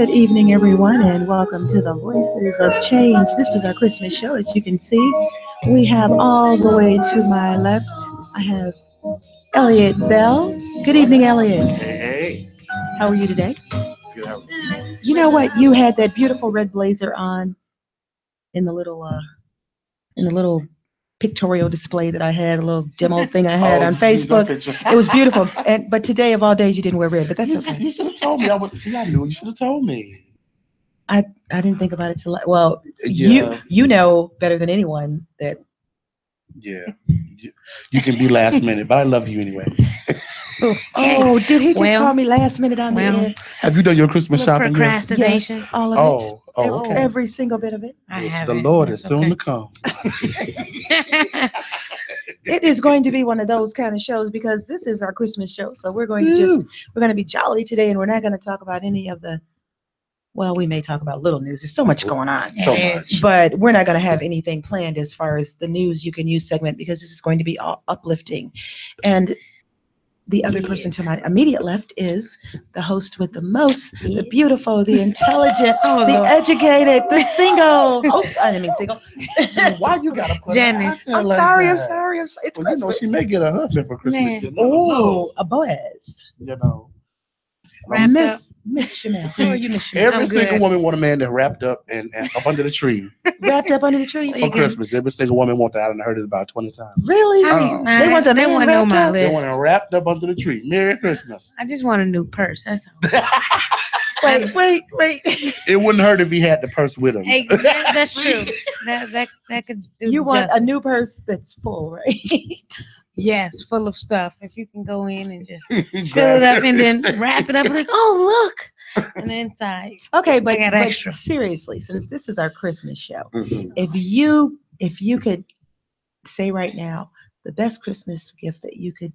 Good evening, everyone, and welcome to the Voices of Change. This is our Christmas show. As you can see, we have all the way to my left, I have Elliot Bell. Good evening, Elliot. Hey, How are you today? good. You know what? You had that beautiful red blazer on in the little pictorial display that I had, a little demo thing I had on Facebook. It was beautiful. But today of all days, you didn't wear red, but that's okay. You should have told me. I went to see. I knew. You should have told me. I didn't think about it till well, Yeah. you know better than anyone that. Yeah. You can be last minute, but I love you anyway. Oh, did he just call me last minute on the air? Have you done your Christmas shopping yet? Procrastination. Yes, all of it. Okay. Every single bit of it. I The haven't. Lord That's is soon okay. to come. It is going to be one of those kind of shows because this is our Christmas show. So we're going to be jolly today, and we're not going to talk about any of the. Well, we may talk about little news. There's so much going on. So much. But we're not going to have anything planned as far as the news you can use segment because this is going to be all uplifting. And the other person to my immediate left is the host with the most, the beautiful, the intelligent, the educated, the single. Oops, I didn't mean single. Why you gotta put Janice. her out there I'm like sorry. that? It's Well, Christmas. she may get a husband for Christmas. Man. You never know. A Boaz. You know. Wrapped up. Miss Chanel. How are you, Miss Chanel? Every I'm single good. woman want a man that wrapped up and up under the tree Wrapped up under the tree. for Christmas. Every single woman want that. I done heard it about 20 times. Really? They want the man want wrapped on my up? They list. want him wrapped up under the tree. Merry Christmas. I just want a new purse. That's all. Wait. It wouldn't hurt if he had the purse with him. Hey, that's true. That could do. You want a justice. new purse that's full, right? Yes, full of stuff. If you can go in and just fill it up and then wrap it up, like, oh look, and then inside. Okay, but, I got but extra. seriously, since this is our Christmas show, Mhm. if you could say right now the best Christmas gift that you could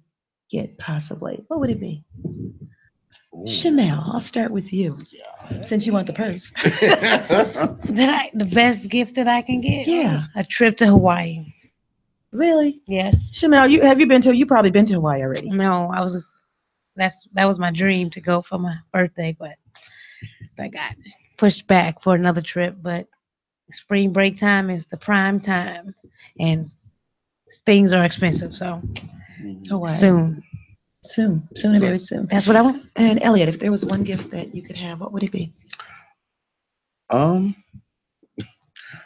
get possibly, what would it be? Ooh. Chanel, I'll start with you Yeah. since you want the purse. The best gift that I can get? Yeah. A trip to Hawaii. Really? Yes. Chanel, you probably been to Hawaii already. No, that was my dream to go for my birthday, but I got pushed back for another trip. But spring break time is the prime time, and things are expensive. So Mhm. Hawaii. soon, and very soon. that's what I want. And Elliot, if there was one gift that you could have, what would it be?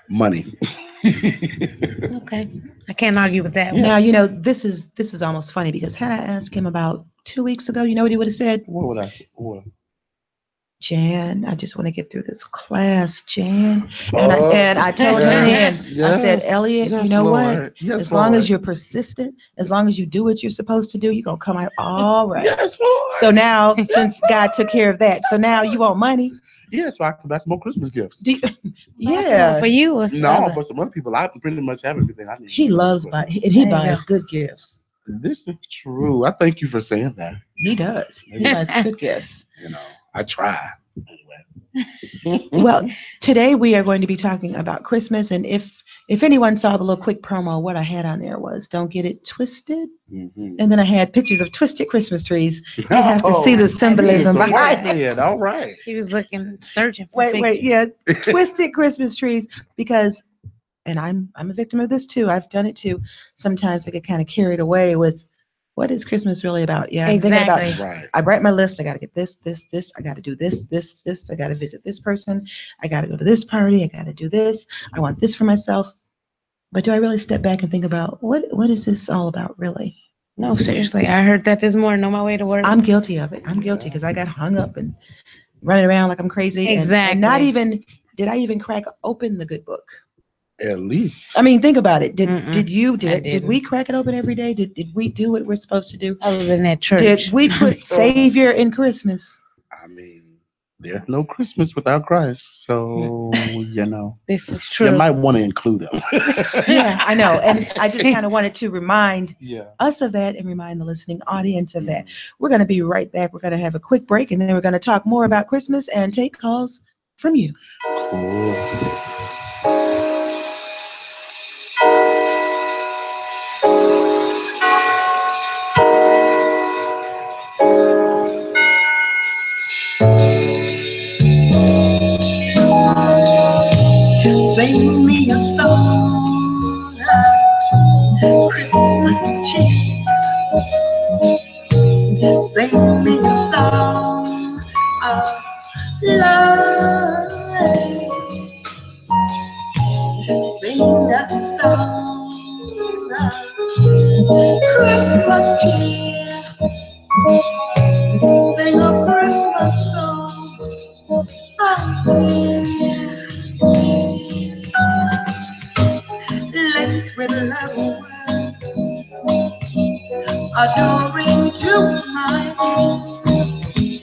Money. Okay, I can't argue with that. Now, this is almost funny because had I asked him about 2 weeks ago, you know what he would have said? What would I say? What? Jan, I just want to get through this class, Jan. And I told him then, I said, Elliot, yes, you know Lord. what? Yes, As long as Lord. you're persistent, as long as you do what you're supposed to do, you're going to come out all right. Yes, Lord. So now, since God took care of that, so now you want money? Yeah, so I can buy some more Christmas gifts. Yeah. For you or No, for some other people, I pretty much have everything I need. He loves Christmas. buying, and he There you buys go. good gifts. This is true. I thank you for saying that. He does. He buys good gifts. You know, I try. Anyway. Well, today we are going to be talking about Christmas, and if anyone saw the little quick promo, what I had on there was "Don't get it twisted," Mhm. and then I had pictures of twisted Christmas trees. You have to see the symbolism see behind that. it. All right. He was searching for Wait, yeah, twisted Christmas trees because, and I'm a victim of this too. I've done it too. Sometimes I get kind of carried away with what is Christmas really about? Yeah, I'm thinking about. Exactly. Right. I write my list. I got to get this. I got to do this. I got to visit this person. I got to go to this party. I got to do this. I want this for myself. But do I really step back and think about what is this all about, really? No, seriously, I heard that this morning on my way to work. I'm guilty of it. I'm guilty because I got hung up and running around like I'm crazy. And not even did I even crack open the good book. At least. I mean, think about it. Mm-mm. Did we crack it open every day? Did we do what we're supposed to do? Other than that church. Did we put Savior in Christmas? I mean, there's no Christmas without Christ. So, you know, This is true. you might want to include him. Yeah, I know. And I just kind of wanted to remind Yeah. us of that and remind the listening audience of that. We're going to be right back. We're going to have a quick break, and then we're going to talk more about Christmas and take calls from you. Cool. Christmas cheer. Sing a Christmas song. Laced with love, adoring to my ear.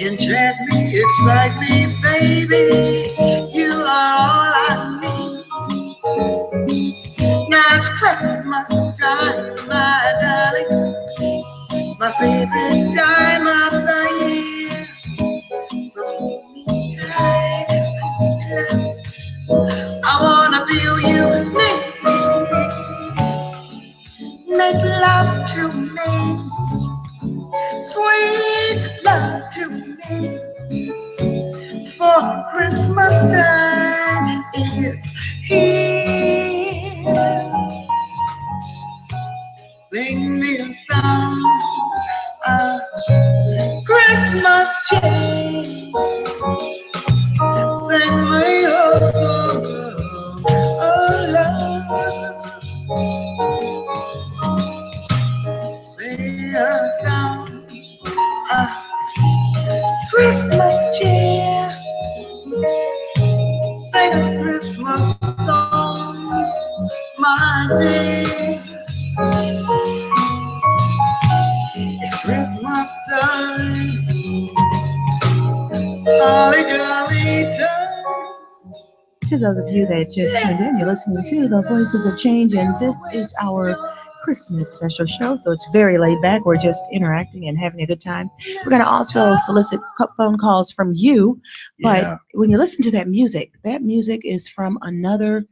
Enchant me, excite me, baby. You are all I need. Now it's Christmas time, my darling, my favorite time of the year. So hold me tight, love. I wanna feel you make love to me, sweet love to me. For Christmas time is here. Sing me a song of Christmas change. Sing me a song of love. Sing a song of Christmas cheer. Sing a Christmas song, my dear. It's Christmas time, holly jolly time. To those of you that just tuned in, you're listening to the Voices of Change, and this is our Christmas special show. So it's very laid back. We're just interacting and having a good time. We're going to also solicit phone calls from you. But Yeah. when you listen to that music is from another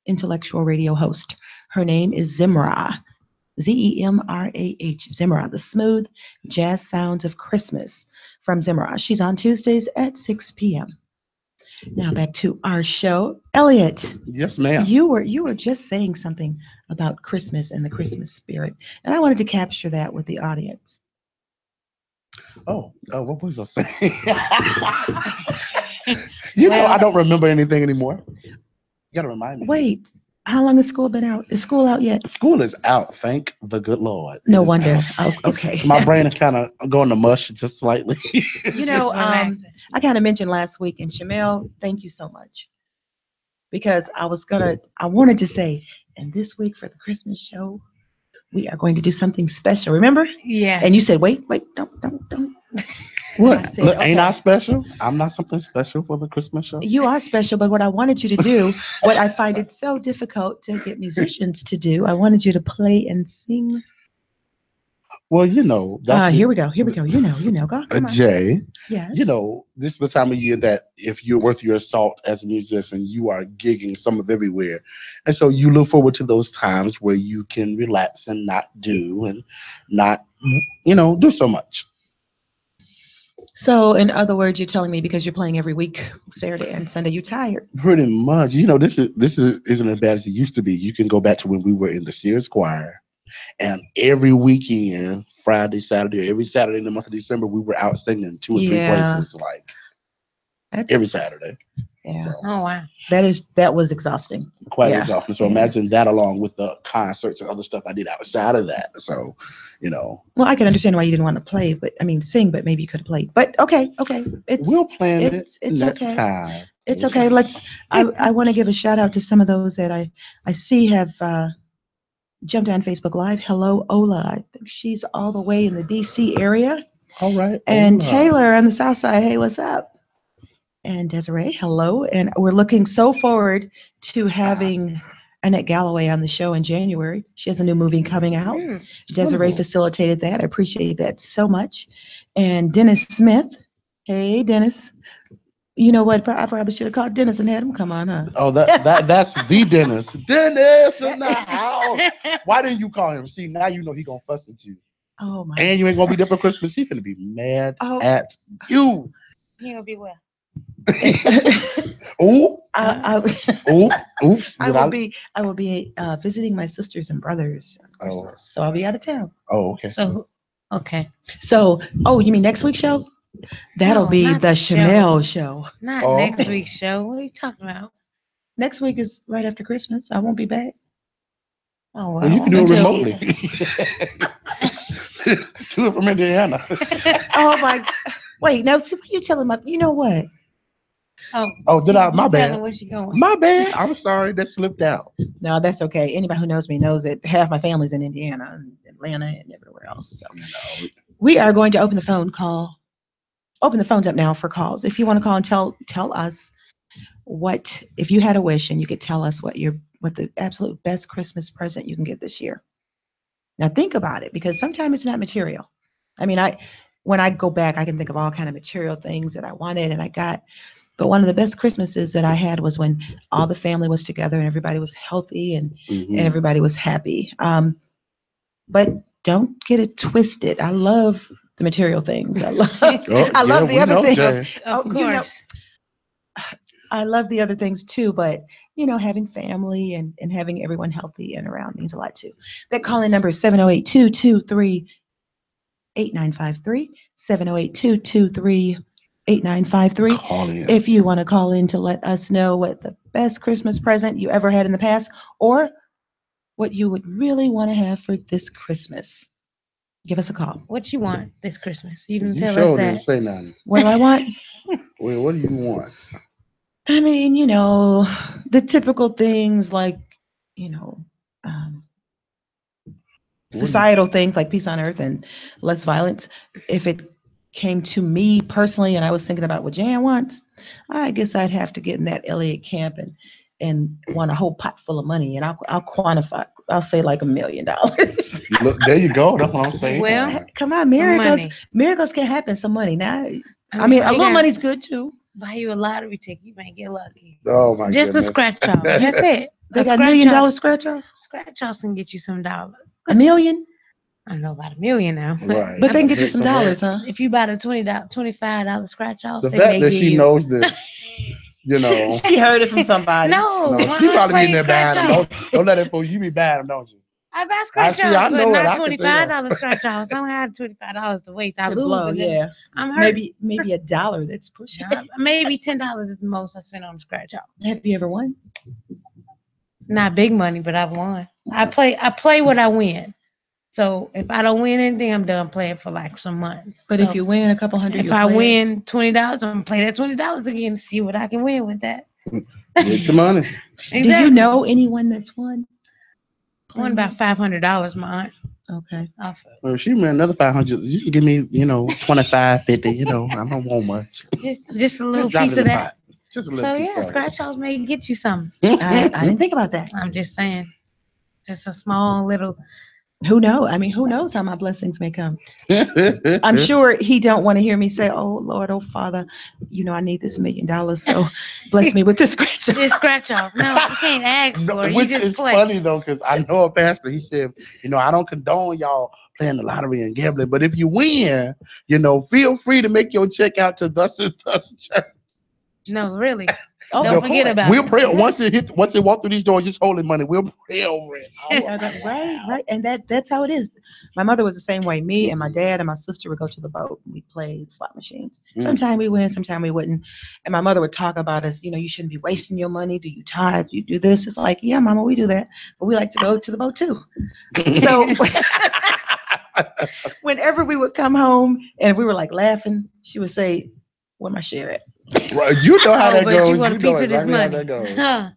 intellectual radio host. Her name is Zimra. Zemrah, Zimra, the smooth jazz sounds of Christmas from Zimra. She's on Tuesdays at 6 p.m. Now back to our show. Elliot, Yes, ma'am. you were just saying something about Christmas and the Christmas spirit, and I wanted to capture that with the audience. Oh, what was I saying? I don't remember anything anymore. You gotta remind me. Wait, how long has school been out? Is school out yet? School is out. Thank the good Lord. No It is wonder. out. Oh, okay. My brain is kind of going to mush just slightly. You know, Just relaxing. I kind of mentioned last week, and Shamel, thank you so much. Because I wanted to say, and this week for the Christmas show, we are going to do something special. Remember? Yes. And you said, wait, don't. What? I said, Look, ain't I okay. special? I'm not something special for the Christmas show. You are special, but what I wanted you to do, what I find it so difficult to get musicians to do, I wanted you to play and sing. Well, that's Here we go. You know. Go, come on. Jay. Yes. This is the time of year that if you're worth your salt as a musician, you are gigging some of everywhere. And so you look forward to those times where you can relax and not do and not, do so much. So, in other words, you're telling me because you're playing every week, Saturday and Sunday, you're tired. Pretty much. This isn't as bad as it used to be. You can go back to when we were in the Sears Choir, and every weekend, Friday, Saturday, every Saturday in the month of December, we were out singing 2 or 3 places, like every Saturday. Yeah. So, Oh wow. That was exhausting. quite Yeah. exhausting. So Yeah. imagine that along with the concerts and other stuff I did outside of that. So, Well, I can understand why you didn't want to play, sing, but maybe you could have played. But okay. we'll plan it it's next okay. time. It's okay. I want to give a shout out to some of those that I see have jumped on Facebook Live. Hello, Ola. I think she's all the way in the DC area. All right. And Ola. Taylor on the South Side. Hey, what's up? And Desiree, hello. And we're looking so forward to having Annette Galloway on the show in January. She has a new movie coming out. Desiree Wonderful. facilitated that. I appreciate that so much. And Dennis Smith. Hey, Dennis. You know what? I probably should have called Dennis and had him come on, huh? Oh, that's the Dennis. Dennis in the house. Why didn't you call him? See, now you know he gonna fuss at you. Oh, my. And you ain't gonna be there for Christmas. He's gonna be mad Oh. at you. He'll be well. Ooh. Oops. I will be visiting my sisters and brothers on Christmas, so I'll be out of town. Oh, okay. Okay. So, you mean next week's show? That'll No, be not the the show. Chanel show. Not Oh, next okay. week's show. What are you talking about? Next week is right after Christmas. I won't be back. Oh Well, you well. can do it Until remotely. Do it from Indiana. Oh my! Wait, no. See what you telling my? You know what? oh, Oh, did I? My you tell bad. her where she going. My bad. I'm sorry. That slipped out. No, that's okay. Anybody who knows me knows that half my family's in Indiana and Atlanta and everywhere else. So You know. we are going to open the phones up now for calls. If you want to call and tell us what if you had a wish and you could tell us what the absolute best Christmas present you can get this year. Now think about it because sometimes it's not material. I mean, I when I go back, I can think of all kind of material things that I wanted and I got. But one of the best Christmases that I had was when all the family was together and everybody was healthy and Hmm. everybody was happy. But don't get it twisted. I love the material things. I love Oh, I yeah, love the we other know, things. Jay. Of Oh, you know, course. I love the other things too, but having family and having everyone healthy and around means a lot too. That calling number is 708-223-8953, 708-223-8953. Call in. If you want to call in to let us know what the best Christmas present you ever had in the past or what you would really want to have for this Christmas, give us a call. What you want this Christmas? You can You tell us sure didn't that. say nothing. What do I want? Well, what do you want? I mean, the typical things like, you know, um, What do you? societal things like peace on earth and less violence. If it came to me personally and I was thinking about what Jan wants, I guess I'd have to get in that Elliott camp and want a whole pot full of money. And I'll quantify, I'll say like $1 million. Look, there you go. That's what I'm saying. Well, Come on, some miracles. money. Miracles can happen. Some money. Now, I I mean, mean, a all you little got money's good too. buy you a lottery ticket. You may get lucky. Oh my Just a goodness. scratch off. That's it. They A got scratch $1 million off. scratch off. Scratch offs can get you some dollars. $1 million, I don't know about $1 million now. Right. but they can get you Hit some some dollars, rent. huh? If you buy the $25 scratch offs, The they fact may that give she you. knows this, you know. She heard it from somebody. No, No, when she I probably be play in there scratch buying them. off, Don't let it fool you. Be buying them, don't you? I buy I scratch see. I offs, but know it. not I can tell. $25 scratch offs. I don't have $25 to waste. I To lose, blow, and then yeah. I'm hurt. Maybe $1 that's pushing. Maybe $10 is the most I spend on a scratch off. Have you ever won? Not big money, but I've won. I play what I win. So if I don't win anything, I'm done playing for like some months. But So if you win a couple hundred, if you'll I play it. win $20, I'm gonna play that $20 again to see what I can win with that. Get your money. Do you Exactly. know anyone that's won? Won about $500, my aunt. Okay. Off Well, if she win another 500. You can give me, 25, 50. I don't want much. just a little Just drop it piece in of the that. pot. Just a little So piece yeah, of scratch offs may get you something. I didn't think about that. I'm just saying, just a small little. Who knows? I mean, who knows how my blessings may come? it. I'm sure he don't want to hear me say, "Oh Lord, oh Father, I need this $1 million, so bless me with this scratch." Just scratch off. No, you can't ask No, for it. You which just is play. funny though, because I know a pastor. He said, I don't condone y'all playing the lottery and gambling, but if you win, feel free to make your check out to thus and thus church. No, really. Oh, Don't of forget course. about We'll it. pray once it walk through these doors, just holding money. We'll pray over it. Right, and that's how it is. My mother was the same way. Me and my dad and my sister would go to the boat. We played slot machines. Sometimes we win, sometimes we wouldn't. And my mother would talk about us. You shouldn't be wasting your money. Do you tithe? You do this? It's like, yeah, Mama, we do that, but we like to go to the boat too. So whenever we would come home and we were like laughing, she would say, "Where my share at?" Right, you know how Oh, that but goes. you want a You know piece of this exactly how money. that goes. Huh.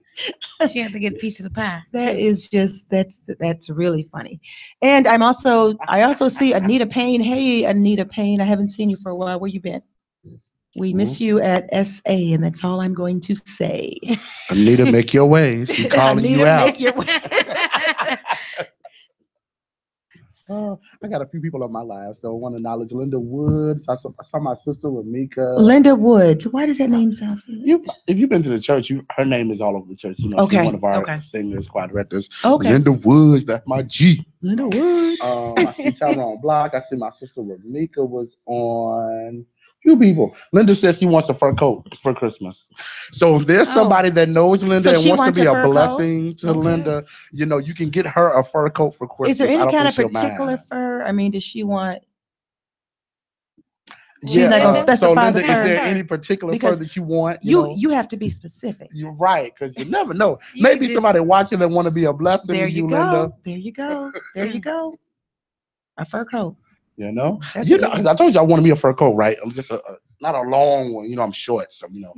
She had to get a piece of the pie. That too. is just that's really funny. And I also see Anita Payne. Hey, Anita Payne, I haven't seen you for a while. Where you been? We miss you at SA, and that's all I'm going to say. Anita, make your way. She calling you Anita, out. make your way. Oh, I got a few people on my live, so I want to acknowledge Linda Woods. I saw my sister Ramika. Linda Woods. Why does that name sound familiar? If you've been to the church, her name is all over the church. She's Okay, one of our okay. singers, choir directors. Okay. Linda Woods, that's my G. Linda Woods. I see Tyrone Block. I see my sister Ramika was on. Few people. Linda says she wants a fur coat for Christmas. So if there's somebody that knows Linda So and she wants to wants be a a fur coat? blessing to Okay. Linda, you can get her a fur coat for Christmas. Is there I any don't kind think of she'll particular mind. fur? I mean, does she want? She's not gonna So specify Linda, the is there fur any particular fur because that you want? you have to be specific. You're right, because you never know. You Maybe just- somebody watching that want to be a blessing There to you you, Linda. go. There you go. There you go. A fur coat. You know, That's you a know. good 'Cause one. I told you I want to be a fur coat, right? I'm just not a long one. You know, I'm short, so you know,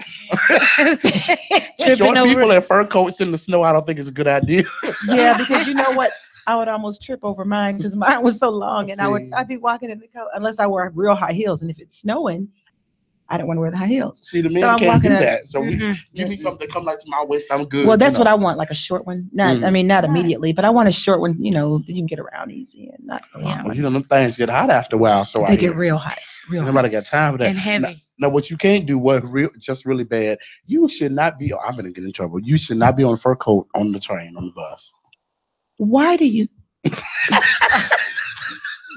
Tripping short over. people in fur coats in the snow. I don't think it's a good idea. Yeah, because you know what? I would almost trip over mine because mine was so long, and See. I'd be walking in the coat unless I wear real high heels, and if it's snowing, I don't want to wear the high heels. See, the So men I'm can't walking do a. that. So Mm-mm. give me something that come like to my waist. I'm good. Well, that's you what know. I want, like a short one. Not, I mean, not immediately, but I want a short one. You know, that you can get around easy and not a long Yeah. Well, one. you know, them things get hot after a while. So They I get hear. real hot, real Ain't hot. nobody got time for that. And heavy. Now, what you can't do, what just really bad, you should not be. I'm gonna get in trouble. You should not be on a fur coat on the train, on the bus. Why do you?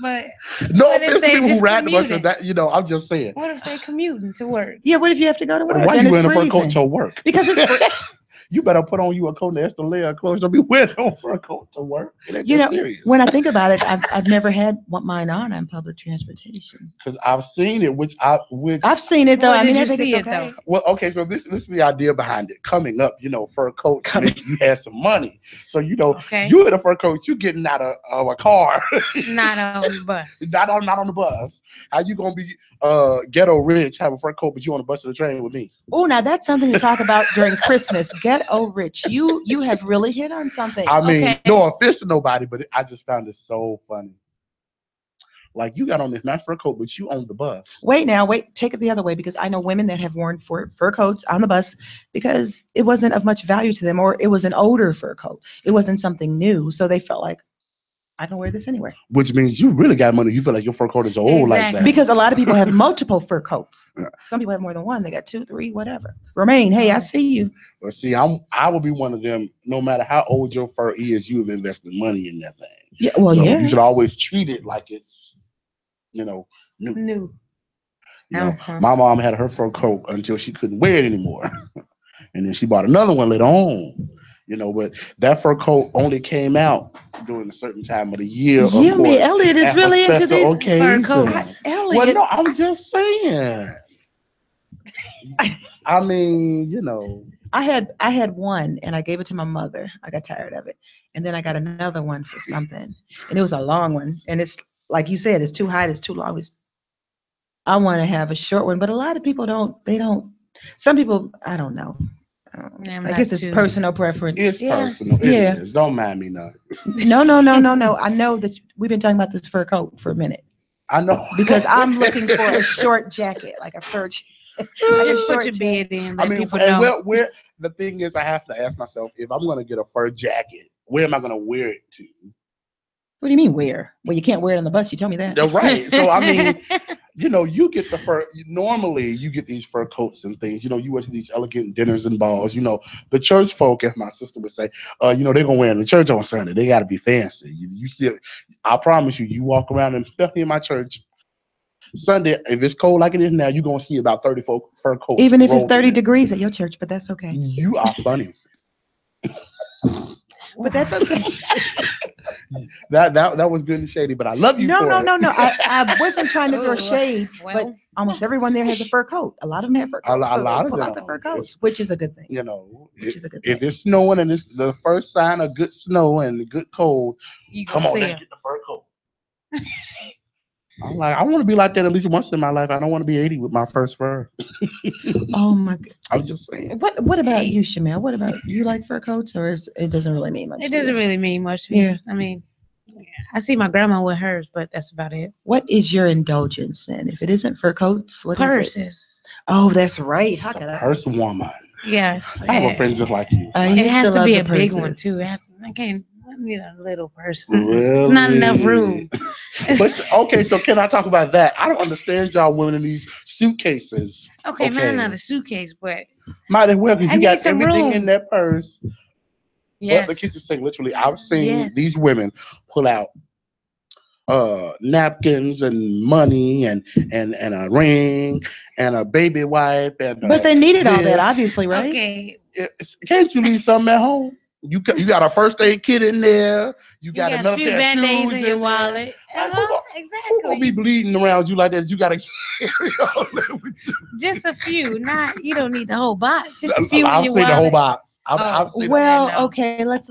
But No What if offense to they people who just ride the bus. commuting? That I'm just saying. what if they commuting to work? Yeah, what if you have to go to work? Why and you it's wearing a fur coat freezing? to work? Because it's You better put on you a coat and an extra layer of clothes. Don't be wearing a fur coat to work. It ain't you that know serious. when I think about it, I've never had mine on public transportation. Because I've seen it, which I've seen it though. Where I mean, did I you think see it's it, okay. though? well, okay, so this is the idea behind it. Coming up, fur coats Coming- meant you had some money. So Okay. you in a fur coat, you getting out of a car. Not on the bus. not on the bus. How you gonna be ghetto rich, have a fur coat, but you on the bus to the train with me? Oh, now that's something to talk about during Christmas. Ghetto rich. You have really hit on something. I mean, Okay. no offense to nobody, but I just found it so funny. Like you got on this nice fur coat, but you on the bus. Wait, take it the other way because I know women that have worn fur coats on the bus because it wasn't of much value to them or it was an older fur coat. It wasn't something new. So they felt like, I can wear this anywhere. Which means you really got money. You feel like your fur coat is old like Exactly. that. Because a lot of people have multiple fur coats. Yeah. Some people have more than one. They got 2, 3, whatever. Romaine, hey, I see you. But see, I will be one of them. No matter how old your fur is, you have invested money in that thing. Yeah, well, So yeah. you should always treat it like it's, new. New. Uh-huh. My mom had her fur coat until she couldn't wear it anymore, and then she bought another one later on. But that fur coat only came out during a certain time of the year. Of You mean course, Elliot is and for really into special these occasions. fur coats. Well, Elliot. no, I'm just saying. I mean, I had one and I gave it to my mother. I got tired of it. And then I got another one for something. And it was a long one. And it's like you said, it's too high, it's too long. I want to have a short one, but a lot of people don't. Some people, I don't know. I'm I not guess it's too- personal preference. it's Yeah. personal. Yeah. It is. Don't mind me none. No. I know that we've been talking about this fur coat for a minute I know. because I'm looking for a short jacket, like a fur jacket. Just short put your jacket. bed in. I Let mean, people and know. where the thing is, I have to ask myself if I'm going to get a fur jacket, where am I going to wear it to? What do you mean where? Well, you can't wear it on the bus. You told me that. They're right. So I mean, you get the fur. Normally, you get these fur coats and things. You went to these elegant dinners and balls. The church folk, as my sister would say, they're gonna wear in the church on Sunday. They got to be fancy. You see, I promise you, you walk around and especially in my church Sunday, if it's cold like it is now, you're gonna see about 30 fur coats. Even if it's rolling 30 in. degrees at your church, but that's okay. You are funny. But that's okay. That was good and shady, but I love you. No. for it. I wasn't trying to throw Ooh, shade, but well. almost everyone there has a fur coat. A lot of them have fur A coats. lot So they of pull out them. the fur coats, which is a good thing. Which is a good If thing. it's snowing and it's the first sign of good snow and good cold, You come gonna on, see let's 'em. get the fur coat. I'm like, I want to be like that at least once in my life. I don't want to be 80 with my first fur. Oh my God. I'm just saying. What about you, Shamel? What about you? Like fur coats, or it doesn't really mean much? It to doesn't you? really mean much to me. Yeah. I mean, I see my grandma with hers, but that's about it. What is your indulgence then? If it isn't fur coats, what is it? Purses. Oh, that's right. How It's could a I? purse woman. Yes. I have a friend just like you. I It used has to love be the a big one purses. too. I can't. I need a little purse. Really? It's not enough room. But okay, so can I talk about that? I don't understand y'all women in these suitcases. Okay, mine Okay. not a suitcase, but Might as well, because I you need got some everything room. in that purse. yes. But the kitchen sink, literally, I've seen Yes. these women pull out napkins and money and a ring and a baby wipe and But they needed all that, this. obviously, right? Okay. Can't you leave something at home? You got a first aid kit in there. You You got got a another few pair of band-aids shoes in in your there. wallet. Like, who gonna be Exactly. bleeding around you like that? You gotta carry all that with you. Just a few. Not you don't need the whole box. Just a few in I'll your say the whole wallet. box. I'll Oh, say the yeah, Well, no. okay, let's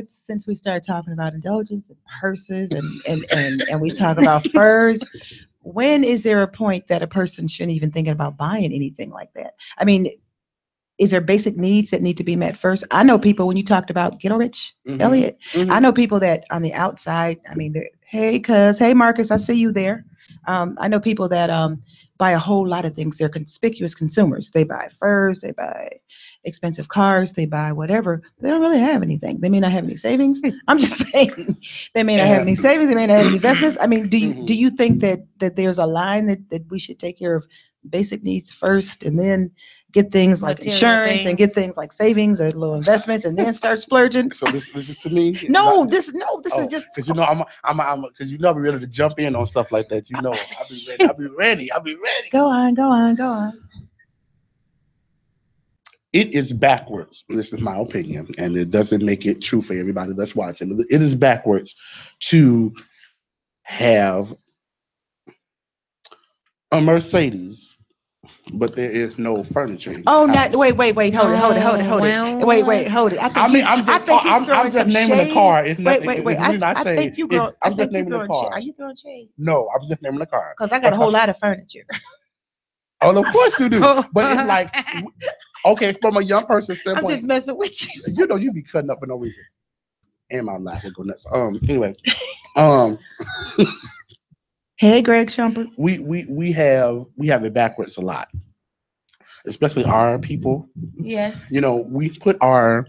since we started talking about indulgence and purses and we talk about furs, when is there a point that a person shouldn't even thinking about buying anything like that? I mean, is there basic needs that need to be met first? I know people when you talked about get rich, hmm Elliot. I hmm know people that on the outside. I mean, hey, cuz, hey, Marcus, I see you there. I know people that buy a whole lot of things. They're conspicuous consumers. They buy furs, they buy expensive cars, they buy whatever. They don't really have anything. They may not have any savings. I'm just saying, they may not have any And savings. They may not have any investments. I mean, do mhm. you think that there's a line that we should take care of basic needs first and then get things like Material insurance and get things. things like savings or little investments and then start splurging? So this is to me. No, this is Oh, just because because you know I'm ready to jump in on stuff like that. You know, I'll be ready. I'll be ready. I'll be ready. go on. It is backwards. This is my opinion, and it doesn't make it true for everybody that's watching. It is backwards to have a Mercedes, but there is no furniture in your Oh, not house. wait, Oh, hold it. well. I think he's I'm throwing just some naming the shade. car. It's nothing. Wait. The reason I I say think you it's go. I I'm just think you naming the throwing shade. Are car. you throwing shade? No, I'm just naming the car. Because I got a whole Because lot of furniture. oh, of course you do. But it's like okay, from a young person I'm just standpoint, messing with you. you know you be cutting up for no reason. And my laugh will go nuts. Anyway, um Hey, Greg Shumpert. we have it backwards a lot, especially our people. Yes. You know, our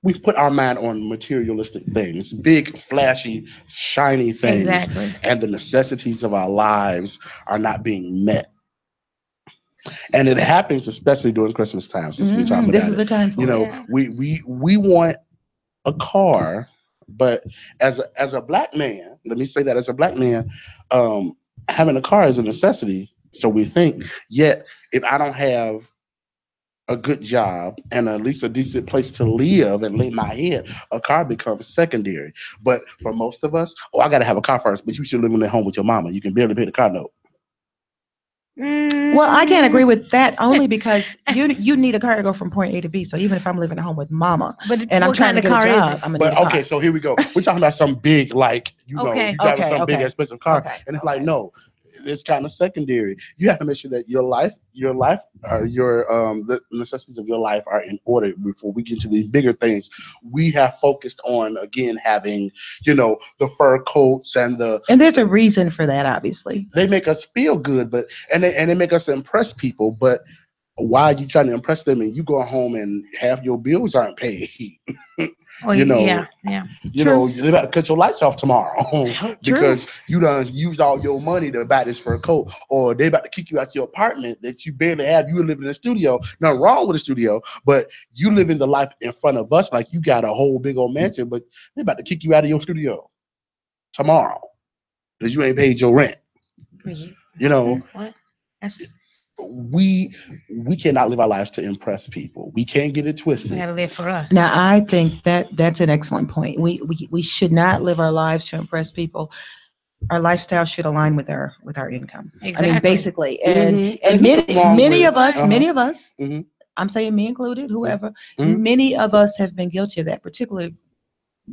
we put our mind on materialistic things, big, flashy, shiny things, Exactly. and the necessities of our lives are not being met. And it happens especially during Christmas time, since we talk This about is it. a time You for it. know, Yeah. we want a car, but as a black man, let me say that as a black man, um, having a car is a necessity. So we think. Yet, if I don't have a good job and at least a decent place to live and lay my head, a car becomes secondary. But for most of us, oh, I got to have a car first, but you should live in at home with your mama. You can barely pay the car note. Well, I can't agree Mm, with that only because you need a car to go from point A to B. So even if I'm living at home with mama but and I'm what trying kind to of get a car is job, it? I'm gonna need But a okay, car. so here we go. We're talking about some big, like you Okay. driving some big Okay. expensive car, and it's like Okay. no, it's kind of secondary. You have to make sure that the necessities of your life are in order before we get to these bigger things. We have focused on again having, the fur coats and And there's a reason for that, obviously. they make us feel good, but and they make us impress people, but why are you trying to impress them and you go home and half your bills aren't paid? Oh you know, yeah, yeah. True. they about to cut your lights off tomorrow True. because you done used all your money to buy this fur coat, or they about to kick you out your apartment that you barely have. You live in a studio. Nothing wrong with a studio, but you living the life in front of us like you got a whole big old mansion, but they about to kick you out of your studio tomorrow because you ain't paid your rent. You know, What? That's we we cannot live our lives to impress people. We can't get it we twisted. gotta live for us. Now, I think that's an excellent point. We should not live our lives to impress people. Our lifestyle should align with our income. I mean, Exactly. basically, And and there's nothing wrong many with of us, Right. uh-huh. many of us, hmm I'm saying me included, whoever, hmm many of us have been guilty of that, particularly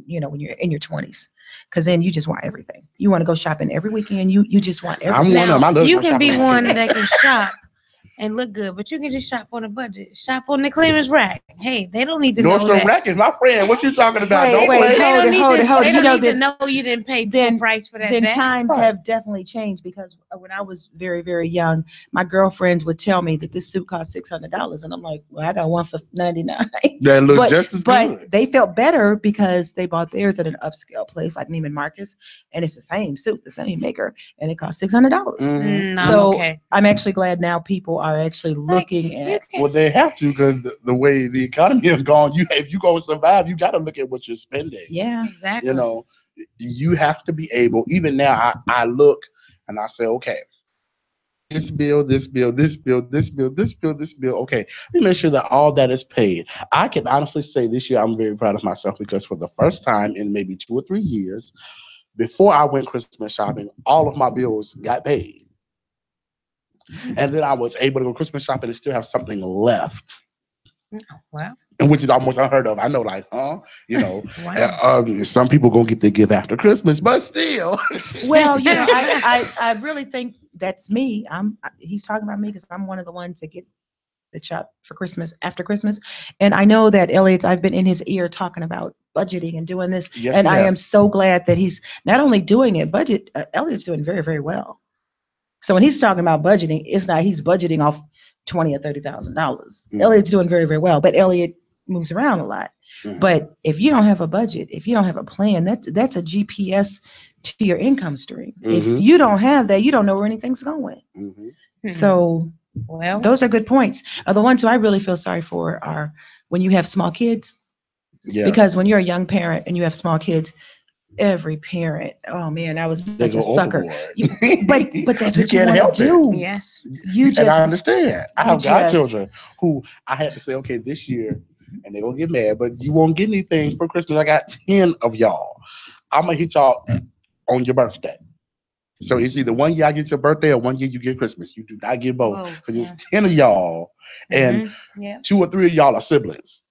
when you're in your 20s, because then you just want everything. You want to go shopping every weekend. You just want I'm one of everything. them. Now I love you going can shopping be with my one kids. that can shop and look good, but you can just shop on a budget. Shop on the clearance rack. Hey, they don't need to know Nordstrom that. Rack is my friend. What you talking about? Wait, Don't wait, play. They hold don't it, need hold to. it, hold They it. You don't know need to that know you didn't pay full then price for that then bag. times Right. have definitely changed because when I was very very young, my girlfriends would tell me that this suit cost $600, and I'm like, well, I got one for 99. That look but just as but good. they felt better because they bought theirs at an upscale place like Neiman Marcus, and it's the same suit, the same maker, and it cost $600. No, I'm So okay. I'm actually glad now people are actually Like looking you at. can. Well, they have to because the way the economy has gone, if you go survive, you got to look at what you're spending. Yeah. You Exactly. know, you have to be able. Even now, I look and I say, okay, this bill, this bill, this bill, this bill, this bill, this bill. Okay, let me make sure that all that is paid. I can honestly say this year I'm very proud of myself because for the first time in maybe 2 or 3 years, before I went Christmas shopping, all of my bills got paid. And then I was able to go Christmas shopping and still have something left. Well, And which is almost unheard of. I know, like, wow. some people gonna get their gift after Christmas, but still. Well, I really think that's me. He's talking about me because I'm one of the ones that get the shop for Christmas after Christmas. And I know that Elliot's, I've been in his ear talking about budgeting and doing this. Yes, And we I have. am so glad that he's not only doing it, Elliot's doing very, very well. So when he's talking about budgeting, it's not he's budgeting off $20,000 or $30,000. Elliot's doing very, very well. But Elliot moves around a lot. Mhm. But if you don't have a budget, if you don't have a plan, that's a GPS to your income stream. If Mhm. you don't have that, you don't know where anything's going. Mhm. So Well, those are good points. The ones who I really feel sorry for are when you have small kids, Yeah. because when you're a young parent and you have small kids, every parent, oh man, I was They such a go sucker. overboard. But that's You what you can't want help to it. do. yes. You And I just understand. I you have just godchildren who I had to say, okay, this year, and they're gonna get mad, but you won't get anything for Christmas. I got 10 of y'all. I'm gonna hit y'all on your birthday. So it's either one year I get your birthday or one year you get Christmas. You do not get both Whoa, because yeah. it's 10 of y'all, and Yeah. 2 or 3 of y'all are siblings.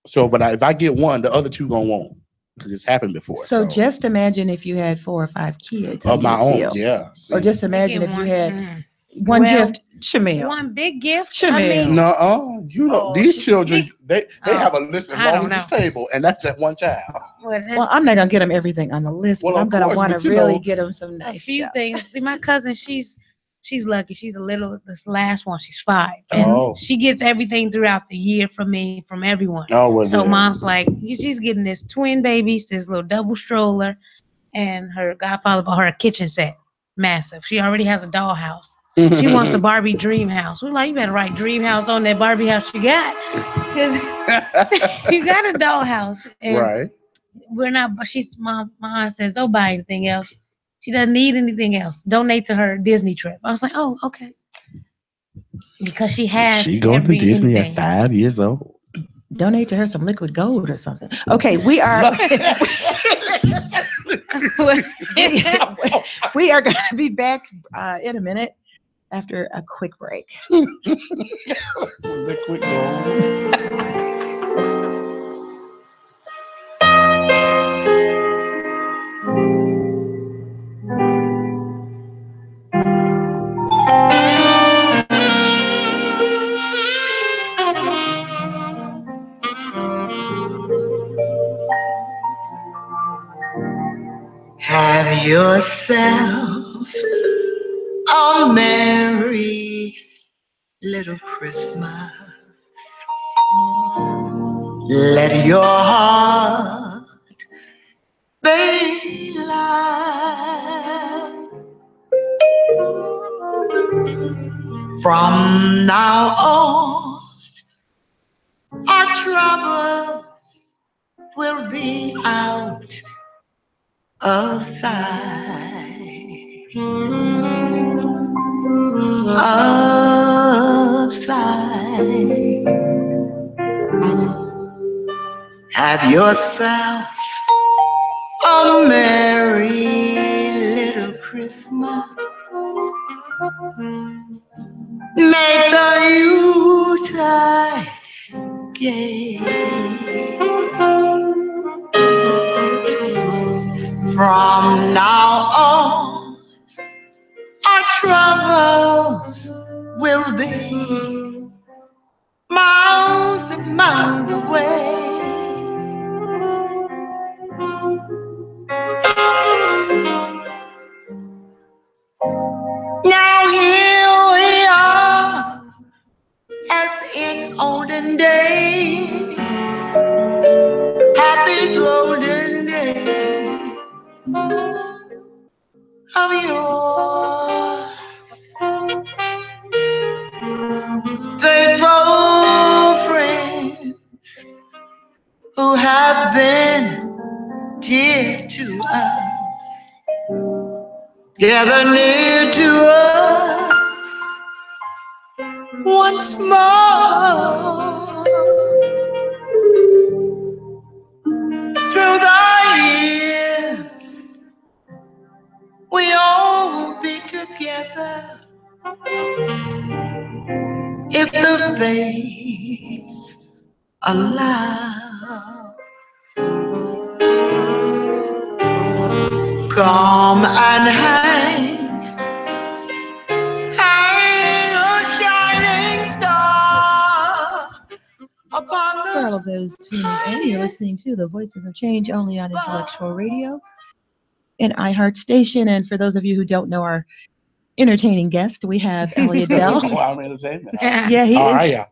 So, but if I get one, the other two gonna want because it's happened before. so just imagine if you had 4 or 5 kids, how of you my would own, feel. yeah. Or See, just They imagine get if you one. had one Well, gift, Shamil. one big gift. Shamil. I mean, no, you know Oh, these children big. they have a Oh, list as I long don't as this know. table, and that's at one child. Well, Well, that's I'm not gonna get them everything on the list, Well, but I'm of gonna course, want to but you really know, get them some a nice few stuff. things. See, my cousin, she's lucky. She's a little. This last one, she's 5, and oh, she gets everything throughout the year from me, from everyone. oh, well So then, mom's like, she's getting this twin babies, this little double stroller, and her godfather bought her a kitchen set, massive. She already has a dollhouse. She wants a Barbie dream house. We're like, you better write dream house on that Barbie house you got, because you got a dollhouse, and right. we're not. But my aunt says, don't buy anything else. She doesn't need anything else. Donate to her Disney trip. I was like, oh, okay, because she has She going to every Disney at anything. 5 years old. Donate to her some liquid gold or something. Okay, we are we are going to be back in a minute after a quick break. Liquid gold. Have yourself a merry little Christmas. Let your heart be light. From now on, our troubles will be out of sight. Of sight. Have yourself a merry little Christmas. Make the Yuletide gay. From now on, our troubles will be miles and miles away. Now here we are, as in olden days, happy golden days of yore. Faithful friends who have been dear to us, gather near to us once more. Through the years, we all be together. If the fates allow, come and hang a shining star upon the. For all of those tuning in, you're listening to The Voices of Change only on Intellectual Radio and iHeart Station. And for those of you who don't know our entertaining guest, we have Elliot Bell. Oh, I'm entertainment. Yeah, he All is. right, yeah.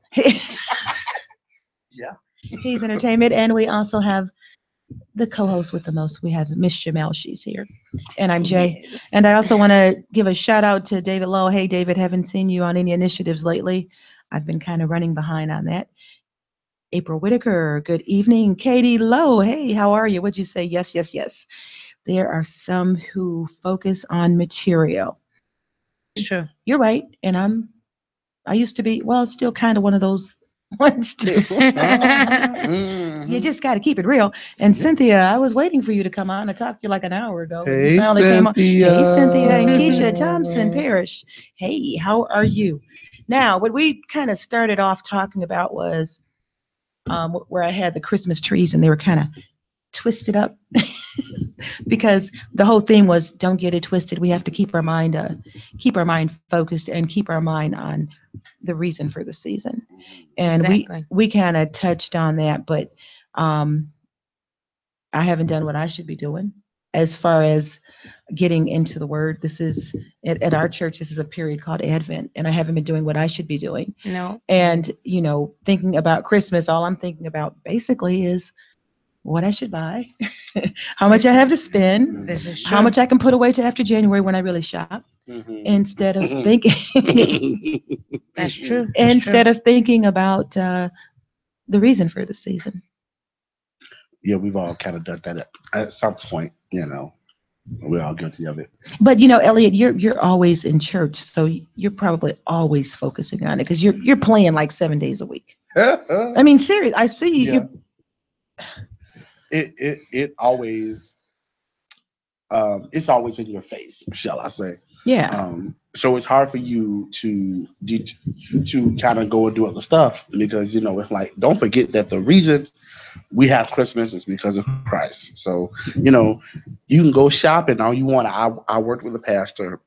Yeah. He's entertainment, and we also have the co-host with the most. We have Miss Jamel. She's here, and I'm Jay. Yes. And I also want to give a shout out to David Lowe. Hey, David, haven't seen you on any initiatives lately. I've been kind of running behind on that. April Whitaker, good evening. Katie Lowe, hey, how are you? What'd you say? Yes, yes, yes. There are some who focus on material. It's true. You're right, and I used to be, well, still kind of one of those ones too. You just got to keep it real. And Cynthia, I was waiting for you to come on. I talked to you like an hour ago. And Hey, you finally came on. Cynthia. Hey, Cynthia and Keisha Thompson Parrish. Hey, how are you? Now, what we kind of started off talking about was where I had the Christmas trees and they were kind of twisted up because the whole theme was don't get it twisted. We have to keep our mind focused and keep our mind on the reason for the season. And Exactly. we kind of touched on that, but I haven't done what I should be doing as far as getting into the word. This is at our church, this is a period called Advent, and I haven't been doing what I should be doing. No. And, thinking about Christmas, all I'm thinking about basically is what I should buy, how much I have to spend, This is true. how much I can put away to after January when I really shop, instead of thinking. That's true. Instead of thinking about the reason for the season. Yeah, we've all kind of done that at some point, We're all guilty of it. But Elliot, you're always in church, so you're probably always focusing on it because you're playing like 7 days a week. I mean, serious. I see you. Yeah. It always it's always in your face, shall I say? Yeah. So it's hard for you to kind of go and do other stuff because it's like, don't forget that the reason we have Christmas is because of Christ. So you can go shopping all you want. I worked with a pastor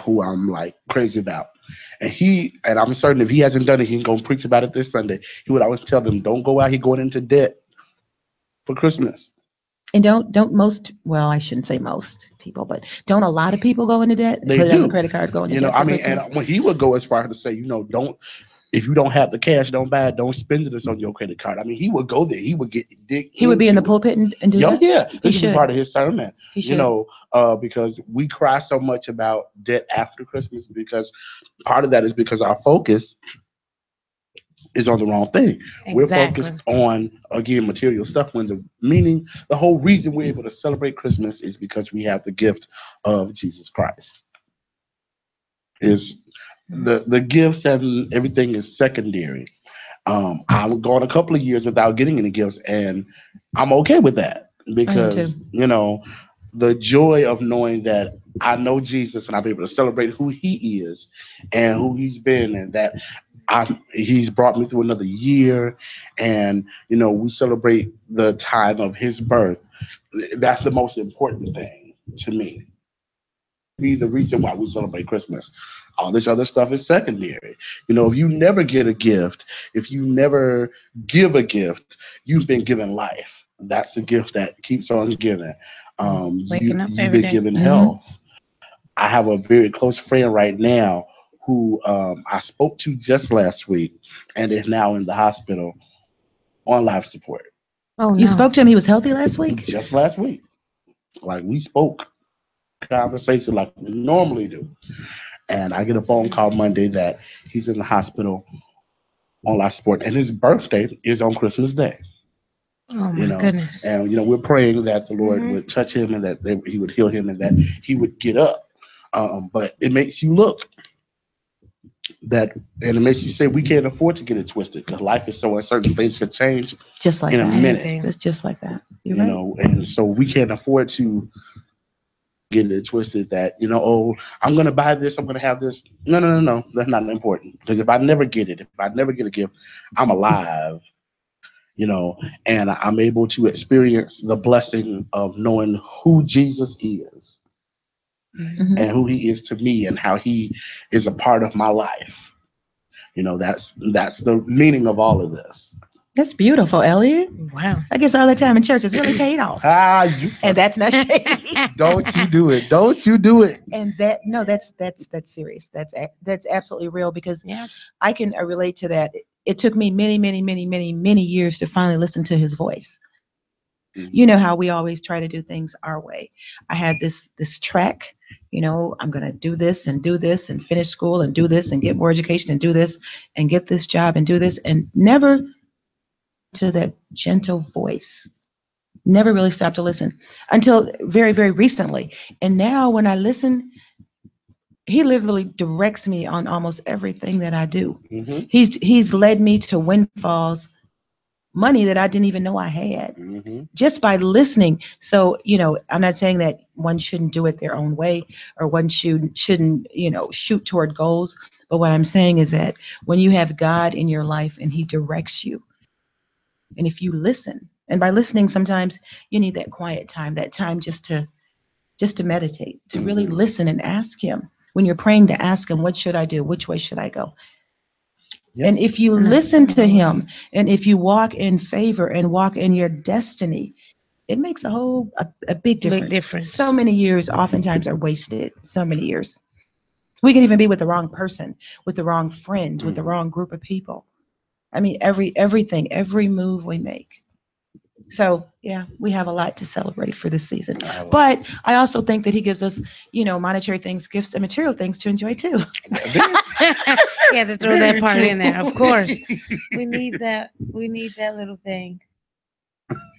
who I'm like crazy about, and I'm certain if he hasn't done it, he's gonna preach about it this Sunday. He would always tell them, don't go out here going into debt for Christmas. And don't most, well, I shouldn't say most people, but don't a lot of people go into debt? They put it do. on the credit card, go into debt. I mean, and when he would go as far as to say, don't, if you don't have the cash, don't buy it, don't spend it on your credit card. I mean, he would go there. He would He would be in the pulpit and do that? Yeah. This should is part of his sermon. He should. Because we cry so much about debt after Christmas because part of that is because our focus is on the wrong thing. Exactly. We're focused on, again, material stuff when the whole reason we're able to celebrate Christmas is because we have the gift of Jesus Christ. Is the gifts and everything is secondary. I've gone a couple of years without getting any gifts, and I'm okay with that because the joy of knowing that I know Jesus and I'll be able to celebrate who he is and who he's been, and that he's brought me through another year, and we celebrate the time of his birth. That's the most important thing to me. Be the reason why we celebrate Christmas. All this other stuff is secondary. If you never get a gift, if you never give a gift, you've been given life. That's a gift that keeps on giving. You've been given health. I have a very close friend right now who I spoke to just last week and is now in the hospital on life support. Oh, no. You spoke to him, he was healthy last week? Just last week. Like, we spoke conversation like we normally do. And I get a phone call Monday that he's in the hospital on life support, and his birthday is on Christmas Day. Oh, my goodness. And, we're praying that the Lord would touch him and that he would heal him and that he would get up. But it makes you look. that, and it makes you say we can't afford to get it twisted because life is so uncertain. Things could change Just like in a that. minute. It's just like that. You're You right. know, and so we can't afford to get it twisted that, oh, I'm gonna buy this, I'm gonna have this. No, no, no, no. That's not important. Because if I never get it, if I never get a gift, I'm alive, and I'm able to experience the blessing of knowing who Jesus is Mhm. and who he is to me and how he is a part of my life. That's the meaning of all of this. That's beautiful, Elliot. Wow. I guess all the time in church is really paid off. You And that's not shady. don't you do it. Don't you do it. And that's serious. That's absolutely real because Yeah. I can relate to that. It took me many, many, many, many, many years to finally listen to his voice. You know how we always try to do things our way. I had this track, I'm going to do this and finish school and do this and get more education and do this and get this job and do this and never to that gentle voice. Never really stopped to listen until very, very recently. And now when I listen, he literally directs me on almost everything that I do. Mm-hmm. He's led me to windfalls, money that I didn't even know I had Mm-hmm. just by listening. So, I'm not saying that one shouldn't do it their own way or one shouldn't, shoot toward goals. But what I'm saying is that when you have God in your life and he directs you, and if you listen, and by listening, sometimes you need that quiet time, that time just to meditate, to really listen and ask him. When you're praying, to ask him, what should I do? Which way should I go? Yep. And if you listen to him, and if you walk in favor and walk in your destiny, it makes a big difference. Big difference. So many years oftentimes are wasted. So many years. We can even be with the wrong person, with the wrong friend, with the wrong group of people. I mean, everything, every move we make. So yeah, we have a lot to celebrate for this season. But I also think that he gives us, monetary things, gifts, and material things to enjoy too. Yeah, to throw that part in there. Of course. We need that. We need that little thing.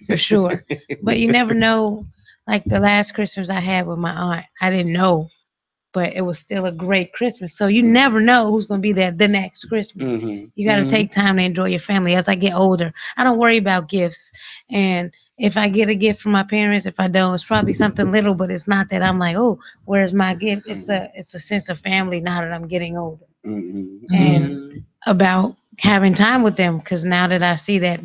For sure. But you never know. Like the last Christmas I had with my aunt, I didn't know, but it was still a great Christmas. So you never know who's going to be there the next Christmas. Mm-hmm. You got to take time to enjoy your family. As I get older, I don't worry about gifts. And if I get a gift from my parents, if I don't, it's probably something little, but it's not that I'm like, oh, where's my gift? It's a sense of family now that I'm getting older. Mm-hmm. And about having time with them, because now that I see that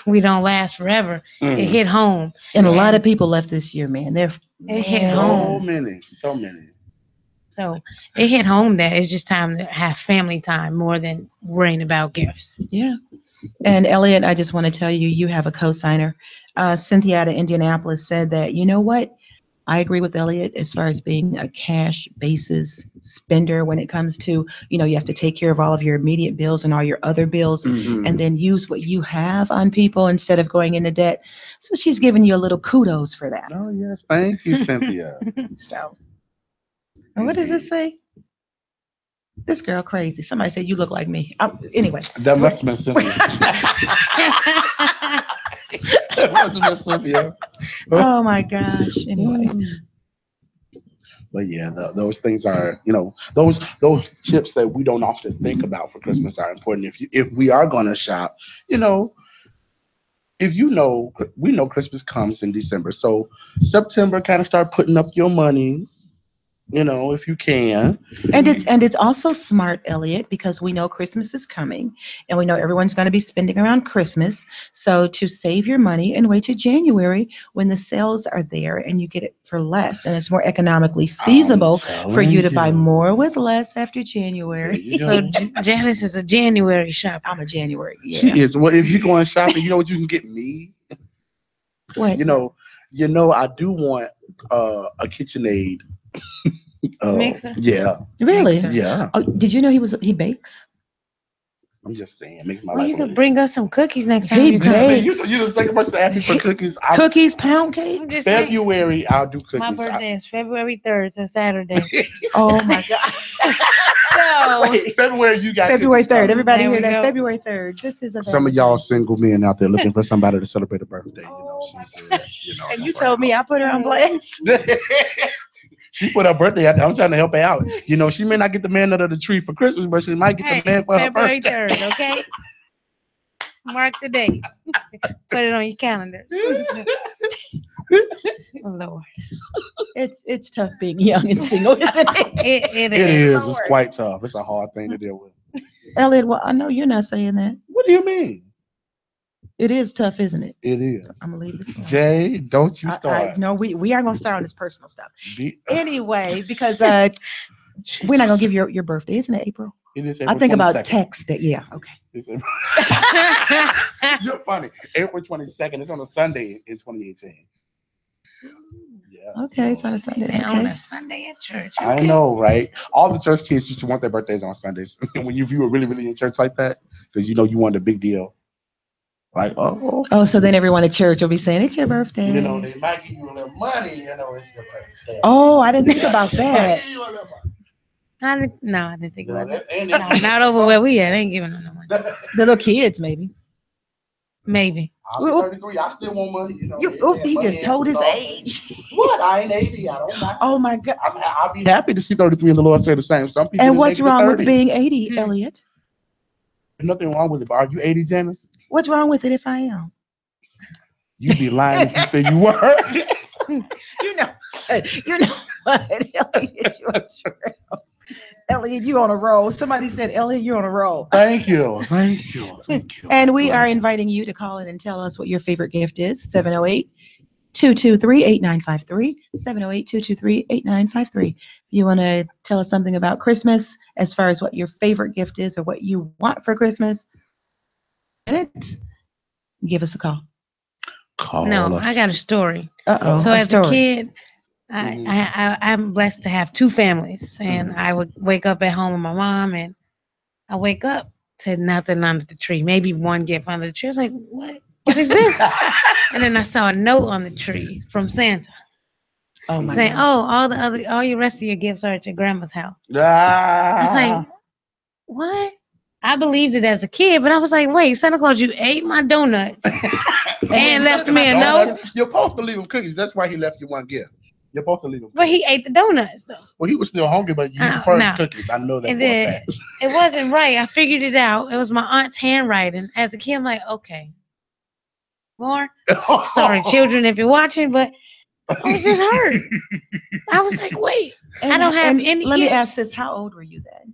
we don't last forever, it hit home. And a lot of people left this year, man. It hit So home. many. So it hit home that it's just time to have family time more than worrying about gifts. Yeah. And Elliot, I just want to tell you, you have a co-signer. Cynthia out of Indianapolis said that, you know what? I agree with Elliot as far as being a cash basis spender when it comes to, you have to take care of all of your immediate bills and all your other bills and then use what you have on people instead of going into debt. So she's giving you a little kudos for that. Oh, yes. Thank you, Cynthia. So, and what does it say? This girl crazy. Somebody said you look like me. Anyway. That must have been Cynthia. That must have been Cynthia. Oh, my gosh. Anyway. But yeah, those things are, those tips that we don't often think about for Christmas are important. If we are going to shop, if we know Christmas comes in December, so September, kind of start putting up your money, if you can. And it's also smart, Elliot, because we know Christmas is coming and we know everyone's going to be spending around Christmas. So to save your money and wait to January when the sales are there and you get it for less and it's more economically feasible for you to buy more with less after January. So Janice is a January shopper. I'm a January. Yeah. She is. Well, if you go shopping, you know what you can get me? What? I do want a KitchenAid. Mixer? Yeah. Really? Mixer. Yeah. Oh, did you know he bakes? I'm just saying, make my Well, life. you could bring us some cookies next time. He you come. bakes. You the second person to ask me for cookies. Cookies, pound cake. I'm just saying. February, I'll do cookies. My birthday is February 3rd. It's a Saturday. Oh my God. So Wait, February, you got February cookies 3rd. coming. Everybody There hear we that? go. February 3rd. This is a Some of y'all single men out there looking for somebody to celebrate a birthday. She said, And you told me I put her on blast. She put her birthday out there. I'm trying to help her out. You know, she may not get the man under the tree for Christmas, but she might get the man for her February birthday. 3rd, okay? Mark the date. Put it on your calendars. Oh, Lord. It's tough being young and single, isn't it? It It is. is. It's quite tough. It's a hard thing to deal with. Elliot, well, I know you're not saying that. What do you mean? It is tough, isn't it? It is. I'm gonna leave this alone. Jay, don't you start. No, we are gonna start on this personal stuff. Anyway, because Jesus. we're not gonna give your birthday, isn't it, April? It is I April think 22nd. about text that. Yeah, okay. It's April- You're funny. April 22nd. It's on a Sunday in 2018. Yeah. Okay, it's on a Sunday. And on Okay. a Sunday at church. I okay. know, right? All the church kids used to want their birthdays on Sundays. When you were really, really in church like that, because you know you wanted a big deal. Like, Oh, so then everyone at church will be saying it's your birthday. you know, they might give you a little money. You know, it's your birthday. Oh, I didn't think about They that. might give you a little money. I didn't think You know, about it. and No, not over where we at. I ain't giving them no money. The little kids, maybe. Maybe. I'll be 33. I still want money. You know, He money just and told his stuff. age. What? I ain't 80. I don't mind. Oh my God. I'll be happy to see 33 and the Lord say the same. Some people. And didn't what's make it to wrong with 30. being 80, Hmm. Elliot? There's nothing wrong with it. But are you 80, Janice? What's wrong with it if I am? You'd be lying if you say you were. You know what, Elliot, you are true. Elliot, you on a roll. Somebody said, Elliot, you're on a roll. Thank you. Thank you. Thank you. And we are inviting you to call in and tell us what your favorite gift is. 708-223-8953. 708-223-8953. If you want to tell us something about Christmas, as far as what your favorite gift is or what you want for Christmas, give us a call. Call No, us. I got a story. Uh-oh. So as story. a kid, Mhm. I'm blessed to have two families, and I would wake up at home with my mom, and I wake up to nothing under the tree. Maybe one gift under the tree. I was like, what? What is this? And then I saw a note on the tree from Santa Oh my saying, gosh. "Oh, all your rest of your gifts are at your grandma's house." I was Ah. like, what? I believed it as a kid, but I was like, wait, Santa Claus, you ate my donuts and left me a note, You're supposed to leave him cookies. That's why he left you one gift. You're supposed to leave him. but he ate the donuts though. Well, he was still hungry, but you Oh, preferred no. cookies. I know that And for a then fact. it wasn't right. I figured it out. It was my aunt's handwriting. As a kid, I'm like, okay, more. Sorry, children, if you're watching, but I was just hurt. I was like, wait, I don't have any. Let me gifts. ask this: how old were you then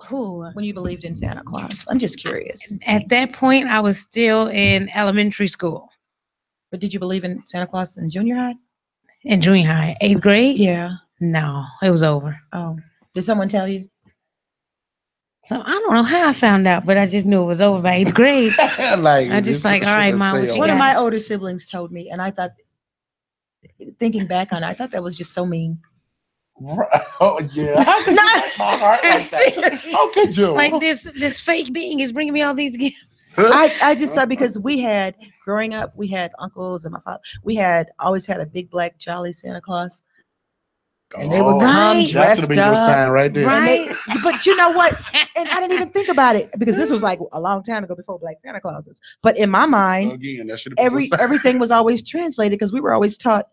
Who? when you believed in Santa Claus? I'm just curious. At that point, I was still in elementary school. But did you believe in Santa Claus in junior high? In junior high, 8th grade? Yeah. No, it was over. Oh, did someone tell you? So I don't know how I found out, but I just knew it was over by 8th grade. Like, I just like, all right, Mom, what you One got? of my older siblings told me, and I thought, thinking back on it, I thought that was just so mean. Oh yeah. How could you break my heart like that? How could you? Like this fake being is bringing me all these gifts. I just thought because growing up, we had uncles and my father. We had always had a big black jolly Santa Claus. And they would come Right. That dressed should have been your sign up. right there. Right. But you know what? And I didn't even think about it because this was like a long time ago before Black Santa Clauses. But in my mind, Again, that should have been your sign. everything was always translated because we were always taught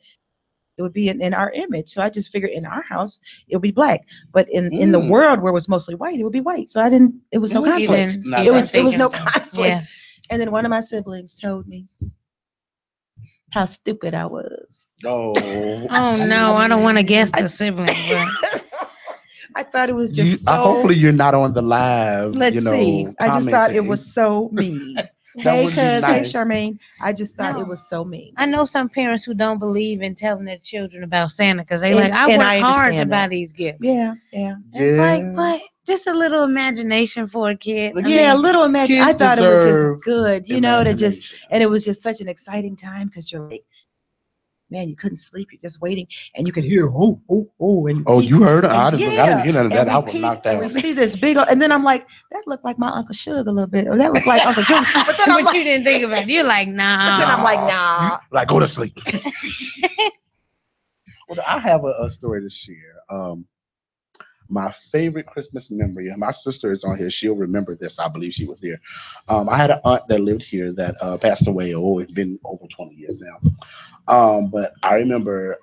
it would be in our image. So I just figured in our house it would be black, but in the world where it was mostly white, it would be white. So it was no conflict. Not It was conflict. no conflict. Yes. And then one of my siblings told me how stupid I was. Oh. Oh no, I don't want to guess the sibling. But I thought it was just hopefully you're not on the live. Let's see. I just thought it commenting. was so mean. That Hey, would be cuz, nice. hey, Charmaine. I just thought No. it was so mean. I know some parents who don't believe in telling their children about Santa because they And- like, I and work I hard to understand buy that. these gifts. Yeah. It's like, but just a little imagination for a kid. I Yeah, a mean, little imagine. kids I thought it was deserve just good, to just, imagination. and it was just such an exciting time because you're like, man, you couldn't sleep. You're just waiting, and you could hear, and Oh, you heard it? I and didn't hear none of that. and I we was peep, knocked and we out. see this big, and then I'm like, that looked like my Uncle Suge a little bit, or that looked like Uncle Junior. But then I'm but you like, didn't think about it. You're like, nah. then I'm like, nah. Like, go to sleep. Well, I have a story to share. My favorite Christmas memory, and my sister is on here. She'll remember this. I believe she was there. I had an aunt that lived here that passed away. Oh, it's been over 20 years now. But I remember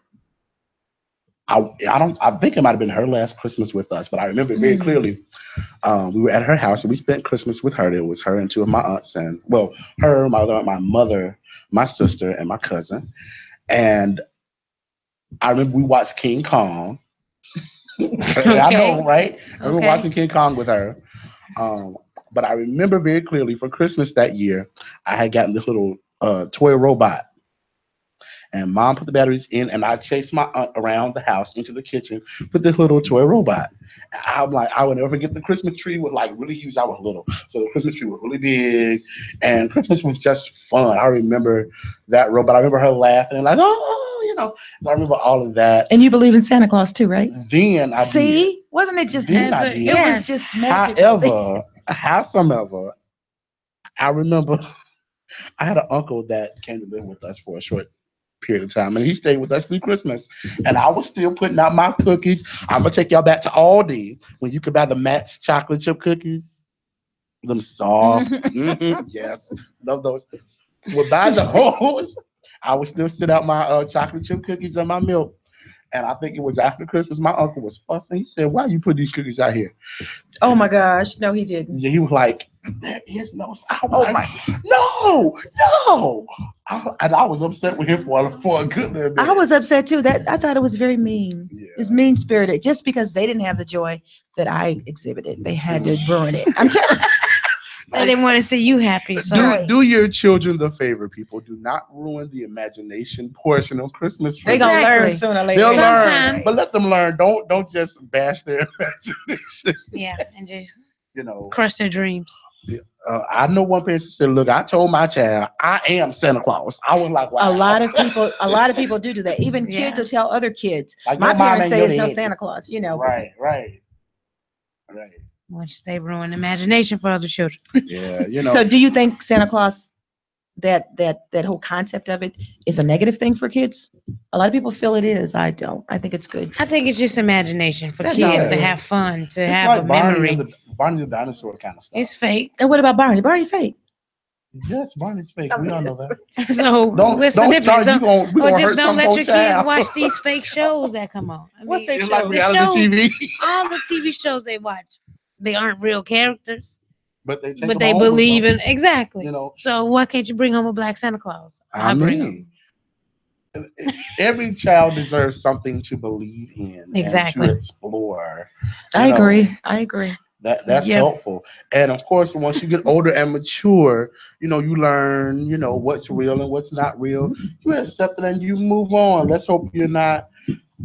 I think it might have been her last Christmas with us, but I remember very clearly. We were at her house and we spent Christmas with her. It was her and two of my aunts and her, my other aunt, my mother, my sister, and my cousin. And I remember we watched King Kong. I know, right? I remember watching King Kong with her. But I remember very clearly for Christmas that year, I had gotten this little toy robot. And mom put the batteries in, and I chased my aunt around the house into the kitchen with this little toy robot. I'm like, I would never forget the Christmas tree was like really huge. I was little, so the Christmas tree was really big, and Christmas was just fun. I remember that robot. I remember her laughing and like, oh, So I remember all of that. And you believe in Santa Claus too, right? Then I did. Wasn't it just Then magic? I did. It was just magical. Howsoever, I remember I had an uncle that came to live with us for a short period of time, and he stayed with us through Christmas. And I was still putting out my cookies. I'm gonna take y'all back to Aldi when you could buy the Max chocolate chip cookies, them soft. Yes, love those. Would buy those. I would still sit out my chocolate chip cookies and my milk. And I think it was after Christmas, my uncle was fussing. He said, "Why you put these cookies out here?" Oh my gosh, no, he didn't. He was like, "There is no." No. And I was upset with him for a good little bit. I was upset too. I thought it was very mean. Yeah. It was mean spirited. Just because they didn't have the joy that I exhibited, they had to ruin it. I'm telling. They didn't want to see you happy. So Do your children the favor, people. Do not ruin the imagination portion of Christmas. They're gonna learn sooner or later. They'll Sometime. learn, but let them learn. Don't just bash their imagination. Yeah, and just You crush their dreams. I know one person said, "Look, I told my child I am Santa Claus." I was like, "Wow." A lot of people do that. Even kids will tell other kids. Like My your mom parents ain't say it's your no dad. Santa Claus. Right. Which they ruin imagination for other children. Yeah, So, do you think Santa Claus, that whole concept of it, is a negative thing for kids? A lot of people feel it is. I don't. I think it's good. I think it's just imagination for That's all kids it to is. have fun, to It's have like a memory. Barney the dinosaur kind of stuff. It's fake. And what about Barney? Barney fake. Yes, Barney's fake. We all know that. So Don't what's the start. difference? We Or gonna just hurt don't some let poor your kids child. watch these fake shows that come on. What fake It's like shows? reality TV. All the TV shows they watch, they aren't real characters, But they take but them they home with believe them. in exactly. You know, So why can't you bring home a black Santa Claus? I bring mean, every child deserves something to believe in Exactly. and to explore. I You know, agree. That's Yep. helpful. And of course, once you get older and mature, you learn, what's real and what's not real. You accept it and you move on. Let's hope you're not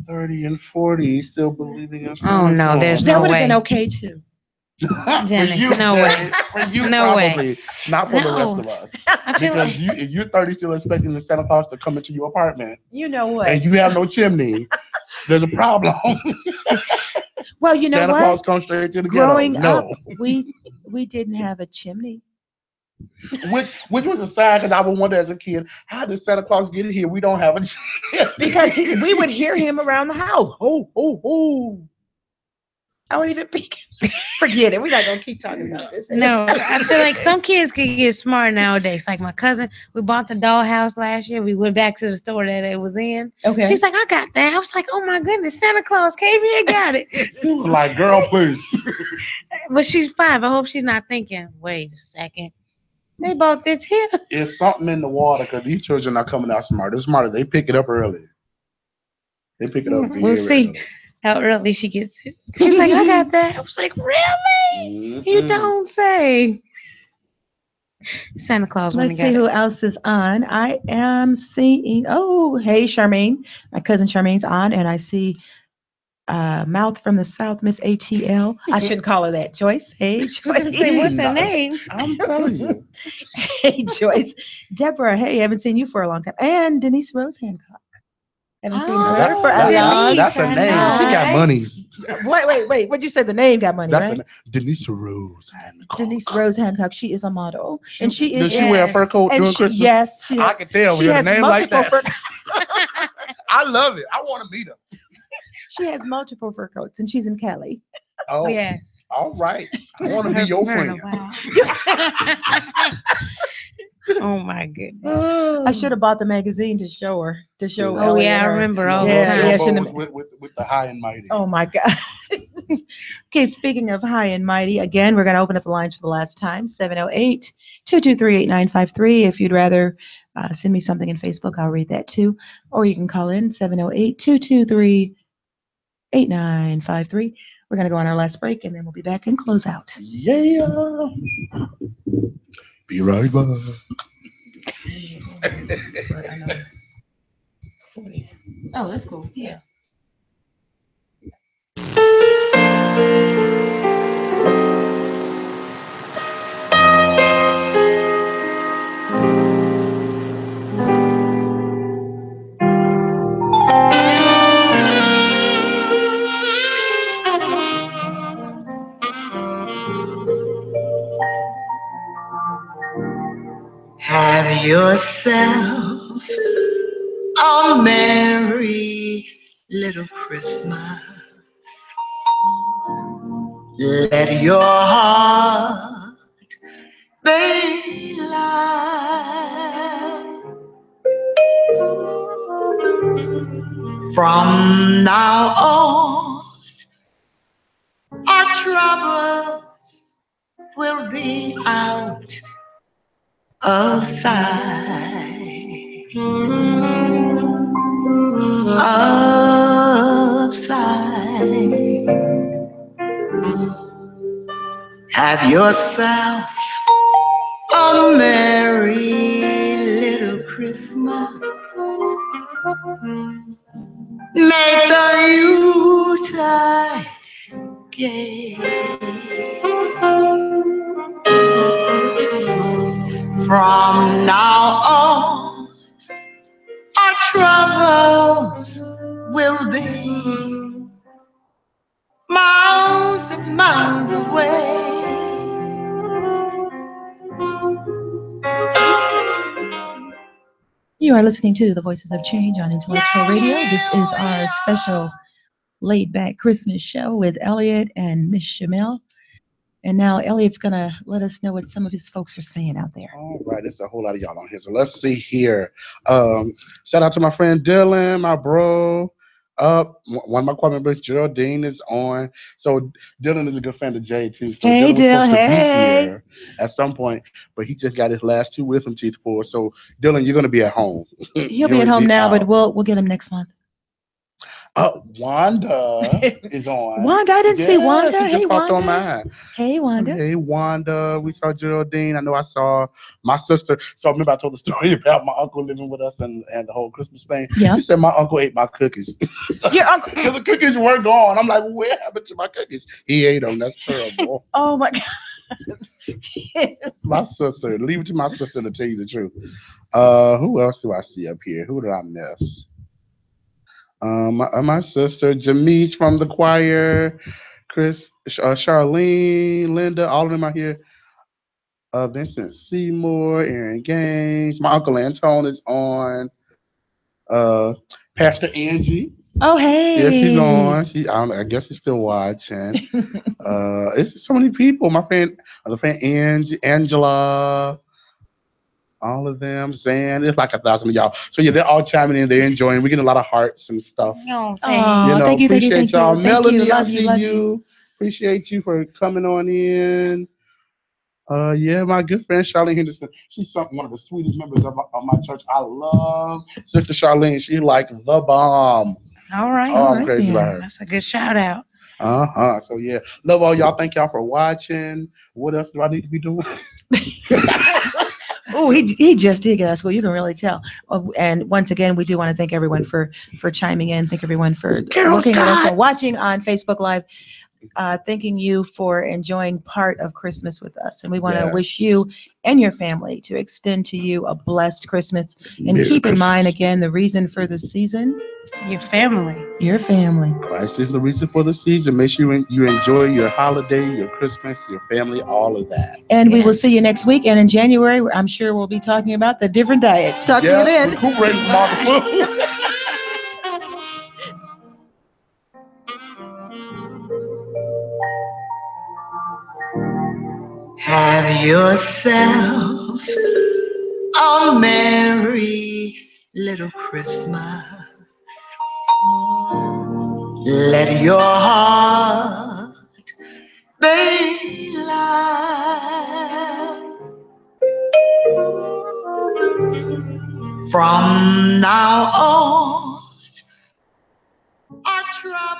30 and 40 still believing in Santa Oh no, there's Claus. That no would have way. been okay too. For Janice, you, no Jay. way. For you, No way. probably. Not for the rest No. of us. I feel Because like if you're 30 still expecting the Santa Claus to come into your apartment You know what? and you have no chimney, there's a problem. Well, you know Santa what? Claus comes straight to the Growing ghetto. up, No. we didn't have a chimney. Which was a sign because I would wonder as a kid, how did Santa Claus get here? We don't have a chimney. Because we would hear him around the house. Ho, ho, ho. I wouldn't even forget it. We're not gonna keep talking about this. no. I feel like some kids can get smart nowadays. Like my cousin, we bought the dollhouse last year. We went back to the store that it was in. Okay. She's like, I got that. I was like, oh my goodness, Santa Claus came here and got it. Like, girl, please. But she's 5. I hope she's not thinking, wait a second. They bought this here. It's something in the water because these children are coming out smart. They're smarter. They pick it up early. They pick it up very We'll see early. how early she gets it. She was like, I got that. I was like, really? You don't say. Santa Claus. Let's see who else is on. I am seeing. Oh, hey, Charmaine. My cousin Charmaine's on, and I see Mouth from the South, Miss ATL. I shouldn't call her that. Joyce. Hey, Joyce. I was gonna say, what's her name? I'm telling you. Hey, Joyce. Deborah. Hey, haven't seen you for a long time. And Denise Rose Hancock. Haven't seen her for a long That's her time. name. She got monies. Wait. What'd you say? The name got money, That's right? Denise Rose Hancock. Denise Rose Hancock. She is a model, and she is. Does she wear a fur coat during Christmas? Yes, she has. I can tell. She We has have a name like multiple that. I love it. I want to meet her. She has multiple fur coats, and she's in Cali. Oh, Yes. all right. I want to be your friend. Oh my goodness. I should have bought the magazine to show her, to show Oh Ellie yeah, I and her. remember all the Yeah, yeah, time. shouldn't have. With the high and mighty. Oh my God. Okay, speaking of high and mighty, again, we're going to open up the lines for the last time, 708-223-8953. If you'd rather send me something in Facebook, I'll read that too. Or you can call in 708-223-8953. We're going to go on our last break, and then we'll be back and close out. Yeah. Be right back. Oh, that's cool. Yeah. Have yourself a merry little Christmas. Let your heart be light. From now on, our troubles will be out of sight. Of sight. Have yourself a merry little Christmas. Make the Yuletide gay. From now on, our troubles will be miles and miles away. You are listening to the Voices of Change on Intellectual Radio. This is our special laid-back Christmas show with Elliot and Miss Shamel. And now Elliot's going to let us know what some of his folks are saying out there. All right, there's a whole lot of y'all on here. So let's see here. Shout out to my friend Dylan, my bro. One of my choir members, Geraldine, is on. So Dylan is a good friend of Jay too. So Hey, Dylan was supposed to Dylan. be Hey. here at some point, but he just got his last two wisdom teeth pulled. So Dylan, you're gonna be at home. He'll be at home now, but we'll get him next month. Wanda is on. Wanda, I didn't see Wanda. She Hey, just popped on Wanda. mine. Hey, Wanda. Hey, Wanda. We saw Geraldine. I know I saw my sister. So remember I told the story about my uncle living with us and the whole Christmas thing. Yeah. She said my uncle ate my cookies. Your uncle? Because the cookies were gone. I'm like, where happened to my cookies? He ate them. That's terrible. Oh, my God. My sister. Leave it to my sister to tell you the truth. Who else do I see up here? Who did I miss? My sister, Jamise from the choir, Chris, Charlene, Linda, all of them are here. Vincent Seymour, Aaron Gaines, my Uncle Antone is on. Pastor Angie. Oh, hey. Yes, she's on. I guess she's still watching. It's so many people. My friend, Angie, Angela. All of them, Zan, it's like 1,000 of y'all. So yeah, they're all chiming in. They're enjoying. We're getting a lot of hearts and stuff. No, Thank you. Appreciate y'all. Melanie, I Love see you. Love you. Appreciate you for coming on in. Yeah, my good friend Charlene Henderson. She's one of the sweetest members of my church. I love Sister Charlene. She's like the bomb. All right. Oh, I'm crazy about her. That's a good shout out. So yeah, love all y'all. Thank y'all for watching. What else do I need to be doing? Oh, he just did get us. Well, you can really tell. And once again, we do want to thank everyone for chiming in. Thank everyone for looking at us and watching on Facebook Live. Thanking you for enjoying part of Christmas with us. And we want to wish you and your family to extend to you a blessed Christmas. And keep in mind, again, the reason for the season. Your family. Your family. Christ is the reason for the season. Make sure you enjoy your holiday, your Christmas, your family, all of that. And we will see you next week. And in January, I'm sure we'll be talking about the different diets. Talk to you then. Recuperating from all the food. Have yourself a merry little Christmas. Let your heart be light. From now on, our troubles